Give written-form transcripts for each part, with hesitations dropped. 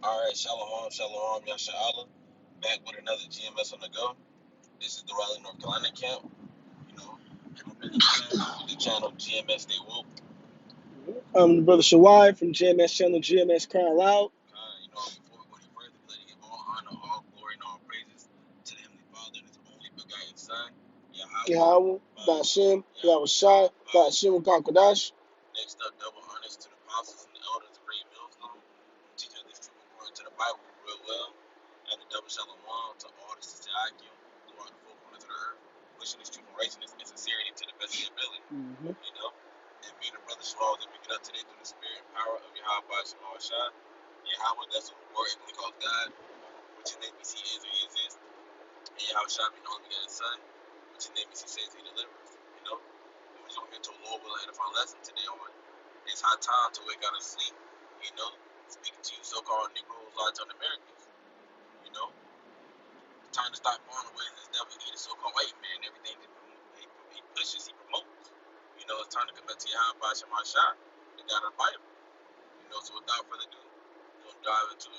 All right, shalom, shalom, Yasha Allah. Back with another GMS on the go. This is the Raleigh, North Carolina camp. You know, I'm really tuned with the channel GMS Stay Woke. I'm Brother Shawai from GMS channel GMS Crying Loud. Before we go any further, we let it give all honor, all glory, and all praises to the Heavenly Father and His only begotten Son, Yahweh, Yahweh, Ba'ashem, Yahweh Shai, Ba'ashem, Kakadash. Next up, double honors to the apostles and the elders of Great Millstone, teaching us this truth according to the Bible real well, and the double shalom to all the sister Akim throughout the four corners of the earth, pushing this truth and righteousness and sincerity to the best of their ability. And me and the brother Shawal that we get up today through the spirit and power of Yahweh Shema Shah. Yahweh, that's what the word is called God, which his name we see is or he exists. And Yahweh Shah being the only begotten Son, which his name we see says he delivers. And we're just going to get to a Lord will edify lesson today on it's high time to wake out of sleep, speaking to you so-called Negroes, Latin Americans, time to stop falling away as this devil eating so-called white man, everything that he pushes, he promotes. It's time to come back to Yahweh Shema Shah, the God of the Bible. So without further ado, we're going to dive into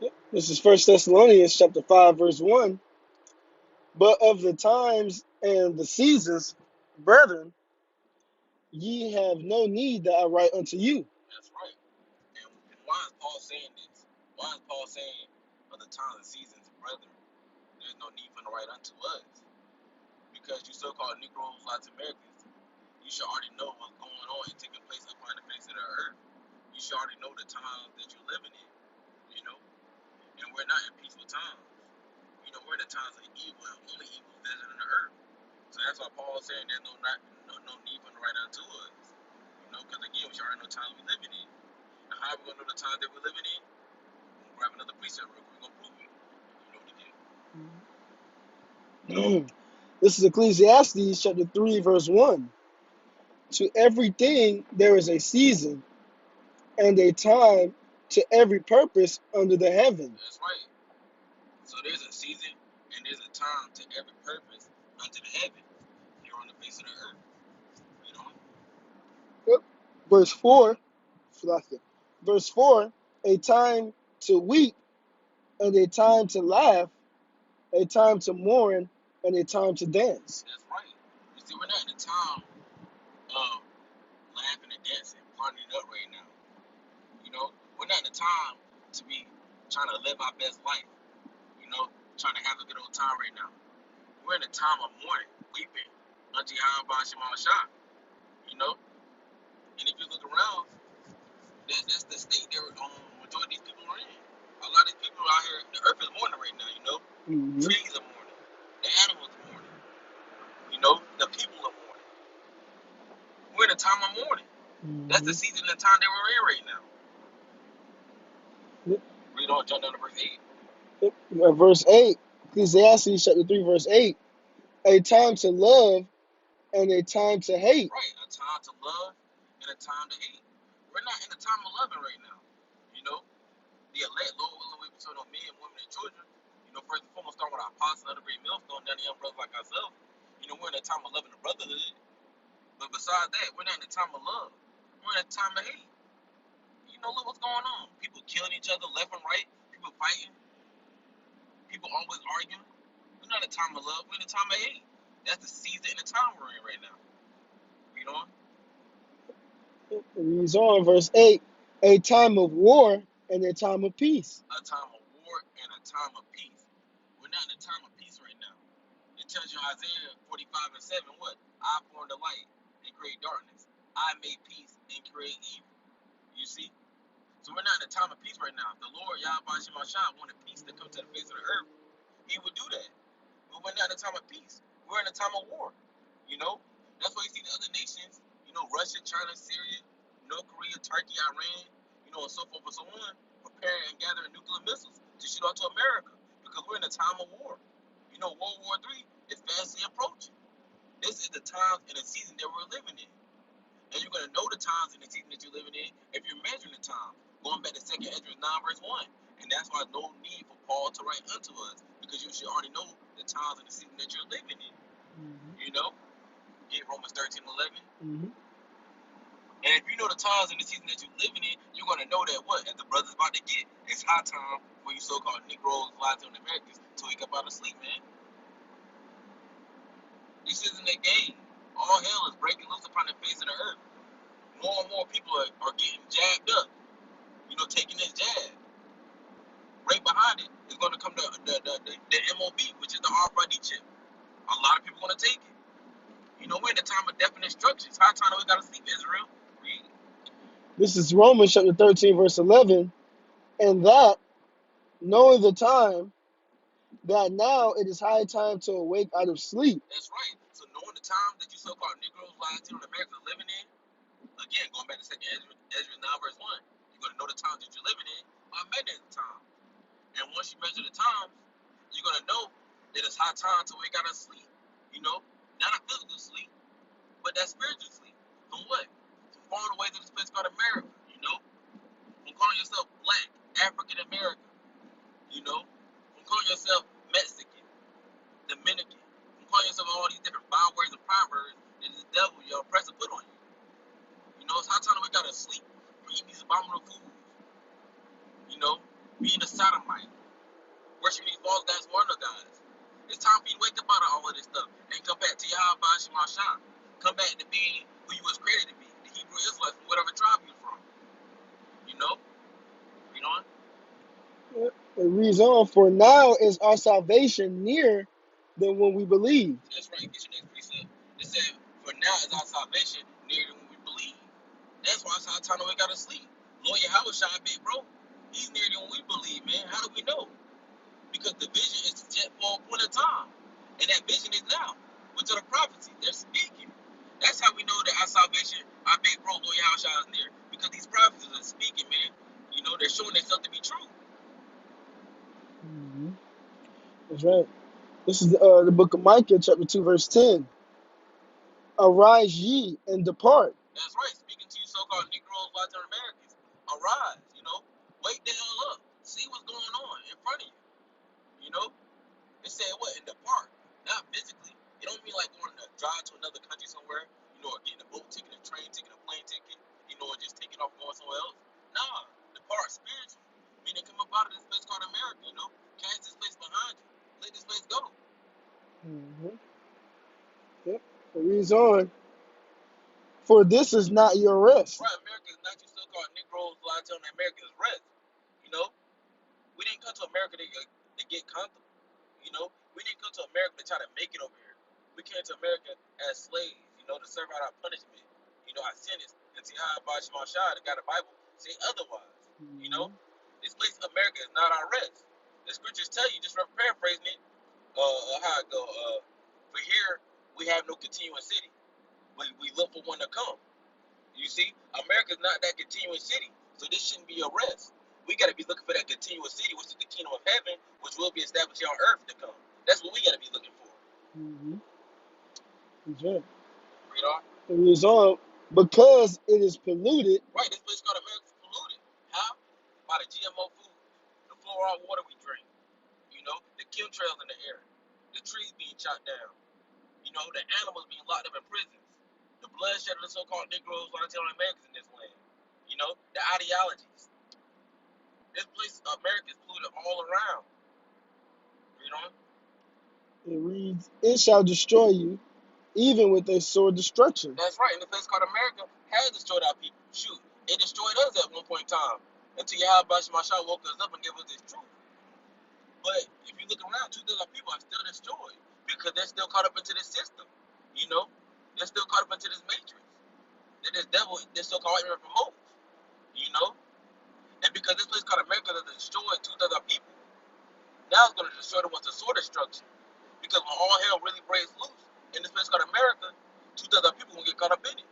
it. This is 1 Thessalonians chapter 5, verse 1. But of the times and the seasons, brethren, ye have no need that I write unto you. That's right. And why is Paul saying this? Why is Paul saying of the times and seasons, brethren, there's no need for the write unto us? Because you so-called Negroes, Latin Americans, you should already know what's going on and taking place upon the face of the earth. You should already know the times that you're living in, and we're not in peaceful times. We're in the times of evil and only evil visiting the earth. So that's why Paul is saying there's no need for the right unto us. Because again, we should already know the times we're living in. And how are we going to know the times that we're living in? We'll grab another precept real quick. We're going to prove it. You know what it is. This is Ecclesiastes chapter 3, verse 1. To everything there is a season and a time to every purpose under the heaven. That's right. So there's a season and there's a time to every purpose under the heaven here on the face of the earth. Verse 4, verse 4, a time to weep and a time to laugh, a time to mourn and a time to dance. That's right. You see, we're not in the time of laughing and dancing, partying up right now. We're not in the time to be trying to live our best life, trying to have a good old time right now. We're in the time of mourning, weeping unto Yahweh Shema Shah, and if you look around, that's the state that majority of these people are in. A lot of these people out here, the earth is mourning right now, Trees are mourning, the animals are mourning, the people are mourning. We're in a time of mourning. That's the season and the time that we're in right now. Read on, jump down to verse 8. Verse 8, Ecclesiastes chapter 3, verse 8. A time to love and a time to hate. Right, a time to love and a time to hate. We're not in the time of loving right now. The elect, Lord willing, we between on men, women, and children. First and foremost, start with our apostles, under great millstone, down the young brothers like ourselves. We're in the time of loving the brotherhood. But besides that, we're not in the time of love. We're in the time of hate. Look what's going on. People killing each other left and right. People fighting. People always arguing. We're not in the time of love. We're in the time of hate. That's the season and the time we're in right now. Read on. Reads on, verse 8. A time of war and a time of peace. A time of war and a time of peace. We're not in a time of peace right now. It tells you in Isaiah 45 and 7, what? I formed the light and create darkness. I made peace and create evil. You see? So we're not in a time of peace right now. The Lord, Yahweh Shema Shah, wanted peace to come to the face of the earth. He would do that. But we're not in a time of peace. We're in a time of war. That's why you see the other nations, Russia, China, Syria, North Korea, Turkey, Iran, and so forth and so on, preparing and gathering nuclear missiles to shoot out to America because we're in a time of war. World War III is fastly approaching. This is the time and the season that we're living in. And you're going to know the times and the season that you're living in if you're measuring the time. Going back to 2 Ezra 9, verse 1. And that's why no need for Paul to write unto us, because you should already know the times and the season that you're living in. Get Romans 13:11. And if you know the times and the season that you're living in, you're gonna know that what, as the brother's about to get, it's high time for you so-called Negroes, Latino Americans to wake up out of sleep, man. This isn't a game. All hell is breaking loose upon the face of the earth. More and more people are getting jabbed up, taking this jab. Right behind it is going to come the MOB, which is the RFID chip. A lot of people are going to take it. We're in the time of death and destruction. It's high time that we got to sleep, Israel. Read. This is Romans chapter 13, verse 11. And that, knowing the time, that now it is high time to awake out of sleep. That's right. So knowing the time that you so-called Negroes, Latino Americans are living in, again, going back to 2 Ezra 9, verse 1, you're going to know the times that you're living in by measuring the time. And once you measure the times, you're going to know that it's high time to wake out of sleep. Not a physical sleep, but that spiritual sleep. From what? From falling away to this place called America, From calling yourself black, African American, From calling yourself Mexican, Dominican, from calling yourself all these different bywords and proverbs that the devil, your oppressor, put on you. It's high time that we gotta sleep for eating these abominable foods, being a sodomite, worshiping these false gods, foreigner gods. It's time for you to wake up out of all of this stuff and come back to Yahweh Shema Shah. Come back to being who you was created to be, the Hebrew Israelites from whatever tribe you're from. Read on. It reads on, for now is our salvation nearer than when we believed. That's right. Get your next precept. It said, for now is our salvation nearer than when we believe. That's why it's high time that we gotta sleep. Lord Yahweh Shah, big bro, he's nearer than when we believe, man. How do we know? Because the vision is just for a point of time. And that vision is now. Which are the prophecies. They're speaking. That's how we know that our salvation, our big bro, Lord Yahushua is near. Because these prophecies are speaking, man. They're showing themselves to be true. Mm-hmm. That's right. This is the book of Micah, chapter 2, verse 10. Arise ye and depart. That's right. Speaking to you so-called Negroes, Latin Americans. Arise, Wake the hell up. See what's going on in front of you. It said what? In the park, not physically. It don't mean like going to drive to another country somewhere, or getting a boat ticket, a train ticket, a plane ticket, or just taking off going somewhere else. Nah, the park spiritually. Meaning come up out of this place called America, Cast this place behind you. Let this place go. Mm-hmm. Yep. It reads on. For this is not your rest. Right, America is not your so-called Negroes, Latino Americans rest. We didn't come to America to get comfortable. We didn't come to America to try to make it over here. We came to America as slaves, to serve out our punishment, our sentence. And see how about Shema Shah, the God of the Bible, say otherwise. Mm-hmm. This place, America, is not our rest. The scriptures tell you, just paraphrasing it, how it go. For here, we have no continuous city. We look for one to come. You see, America is not that continuous city, so this shouldn't be a rest. We got to be looking for that continuous city, which is the kingdom of heaven, which will be established here on earth to come. That's what we got to be looking for. Mm-hmm. That's right. Read on. It reads on, because it is polluted. Right, this place called America is polluted. How? By the GMO food, the fluoride water we drink, the chemtrails in the air, the trees being chopped down, the animals being locked up in prisons, the bloodshed of the so-called Negroes, Latino Americans in this land, the ideologies. This place, America, is polluted all around. Read on. It reads, it shall destroy you, even with a sore destruction. That's right. And the place called America has destroyed our people. Shoot, it destroyed us at one point in time until Yahweh Shemashah woke us up and gave us this truth. But if you look around, 2/3 of our people are still destroyed because they're still caught up into this system. They're still caught up into this matrix that this devil, this so-called white man promotes. And because this place called America has destroyed 2/3 of our people, now it's going to destroy them with the sword destruction. Because when all hell really breaks loose in this place called America, 2/3 of our people will get caught up in it.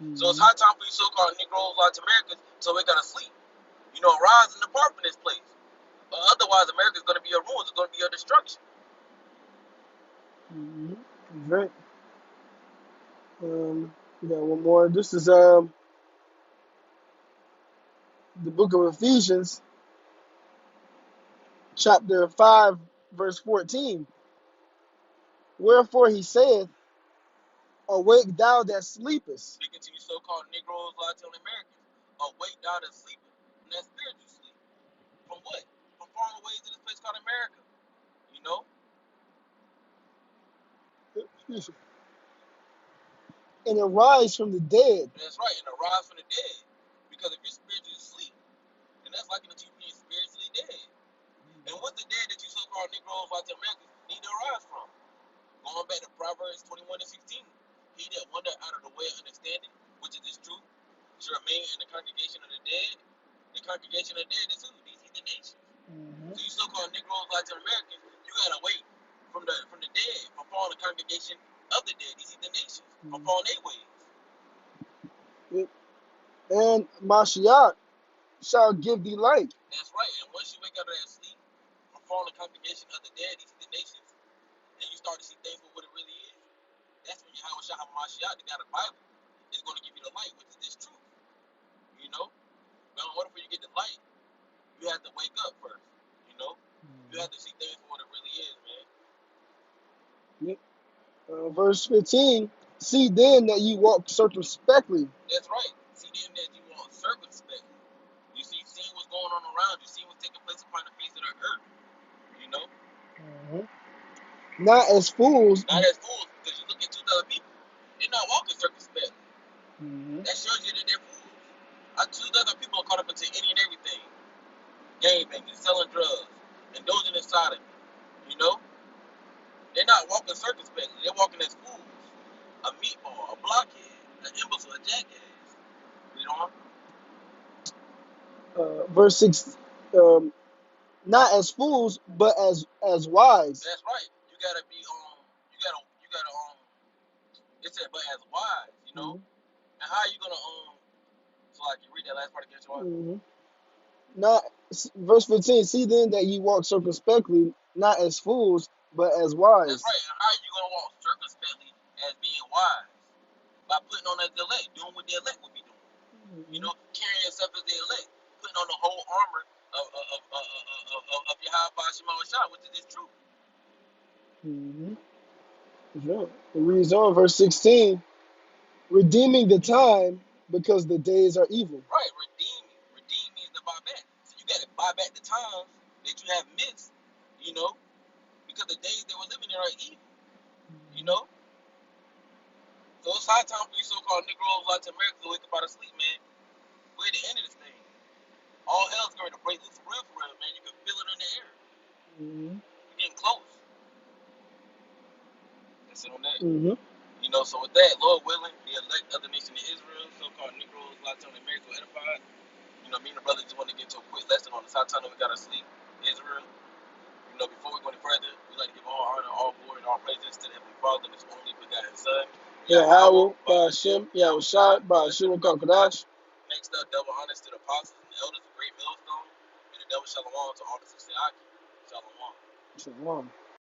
Mm-hmm. So it's high time for you so-called Negroes, Latin Americans, so we gotta sleep. Rise and depart from this place. Otherwise, America's gonna be a ruin. It's gonna be a destruction. Mm-hmm. That's right. We got one more. This is the book of Ephesians, chapter 5, verse 14. Wherefore he saith, Awake thou that sleepest. Speaking to you so-called Negroes, Latin Americans, awake thou that sleepest from that spiritual sleep. From what? From far away to this place called America. You know? And arise from the dead. That's right, and arise from the dead. Because if you're spiritually asleep, then that's like that you being spiritually dead. And what's the dead that you so-called Negroes, Latin Americans need to arise from? Going back to Proverbs 21 and 16. He that wander out of the way of understanding, which is this truth, shall remain in the congregation of the dead. The congregation of the dead is who? These heathen nations. Mm-hmm. So you so-called Negroes, Latin Americans, you gotta wait from the dead, from following the congregation of the dead, these heathen nations, from following their ways. And Mashiach shall give thee light. That's right. And once you wake out of that sleep, from following the congregation of the dead, these heathen nations, and you start to see things for what it really is, that's when Yahweh Shah HaMashiach, the God of the Bible, is going to give you the light, which is this truth. You know? But in order for you to get the light, you have to wake up first. You know? You have to see things for what it really is, man. Verse 15. See then that ye walk circumspectly. That's right. See then that you want circumspect. You see what's going on around you. See what's taking place upon the face of the earth. You know? Not as fools. Not as fools, because you look at 2,000 people. They're not walking circumspect. That shows you that they're fools. 2,000 people are caught up into any and everything. Game banging, selling drugs, indulging in sodomy. You know? They're not walking circumspectly. They're walking as fools. A meatball, a blockhead, an imbecile, a jackass. You know? Verse 6. Not as fools, but as wise. That's right. You gotta be it said but as wise, you know? And how are you gonna so like you read that last part against your wife? Not verse 15. See then that ye walk circumspectly, not as fools, but as wise. That's right. And how are you gonna walk circumspectly as being wise? By putting on as the elect, doing what the elect would be doing. You know, carrying yourself as the elect, putting on the whole armor of Yahweh Shema Shah, which is his truth. It reads on verse 16. Redeeming the time because the days are evil. Right, redeeming. Redeem means to buy back. So you gotta buy back the times that you have missed, you know, because the days they were living in are evil. You know? So it's high time for you so-called Negroes, Latin Americans to wake up out of sleep, man. We're at the end of this thing. All hell's going to break loose for real, man. You can feel it in the air. We're getting close. That's it on that. You know, so with that, Lord willing, the elect of the nation of Israel, so-called Negroes, Latin Americans edified. You know, me and the brothers just want to get to a quick lesson on this. How time that we got to sleep, Israel. You know, before we go any further, we like to give all honor, all glory, and all praises to the Heavenly Father and His only begotten Son. Yahweh, Ba'ashem, Yahushua, Ba'ashem, Kakadash. Next up, double honors to the apostles and the elders of Great Millstone, and the double shalom to all the Sisaki. Shalom. Shalom.